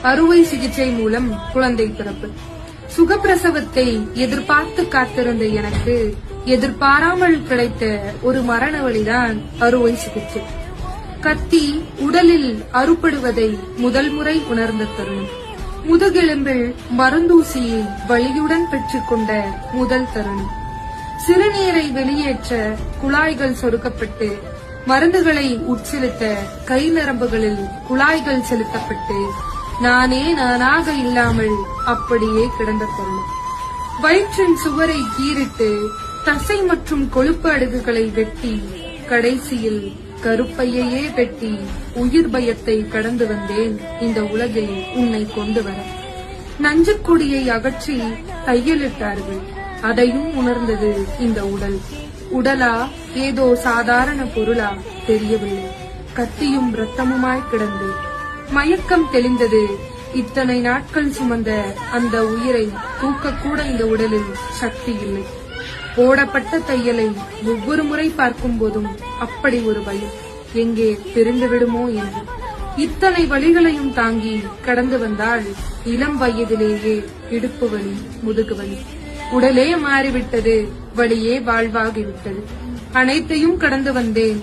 அறுவை சிகிச்சை மூலம் குழந்தை பிறப்பு. சுகப்பிரசவத்தை எதிர்பார்த்து காத்திருந்த எனக்கு எதிர்பாராமல் கிடைத்த ஒரு மரண வழிதான் அறுவை சிகிச்சை. கத்தி உடலில் அறுபடுவதை முதல் முறை உணர்ந்த தருணம். முதுகெலும்பில் மருந்தூசியை வலியுடன் பெற்றுக்கொண்ட முதல் தருணம். சிறுநீரை வெளியேற்ற குழாய்கள் சொருக்கப்பட்டு மருந்துகளை உட்செலுத்த கை நரம்புகளில் குழாய்கள் செலுத்தப்பட்டு நானே நானாக இல்லாமல் அப்படியே கிடந்த தருணம். வயிற்றின் சுவரை கீறிட்டு தசை மற்றும் கொழுப்பு அடுக்குகளை வெட்டி கடைசியில் கருப்பையையே வெட்டி உயிர் பயத்தை கடந்து வந்தேன் இந்த உலகில் உன்னை கொண்டு வர. நஞ்சுக்கொடியை அகற்றி தையலிட்டார்கள். அதையும் உணர்ந்தது இந்த உடல். உடலா ஏதோ சாதாரண பொருளா தெரியவில்லை. கத்தியும் ரத்தமுமாய் கிடந்து மயக்கம் தெளிந்தது. இத்தனை நாட்கள் சுமந்த அந்த உயிரை தூக்கக்கூட இந்த உடலில் சக்தி இல்லை. போடப்பட்ட தையலை ஒவ்வொரு முறை பார்க்கும் போதும் அப்படி ஒரு பயம், எங்கே பிரிந்து விடுமோ என்று. இத்தனை வலிகளையும் தாங்கி கடந்து வந்தால் இளம் வயதிலேயே இடுப்பு வலி, முதுகு வலி. உடலே மாறிவிட்டது, வலியே வாழ்வாகிவிட்டது. அனைத்தையும் கடந்து வந்தேன்.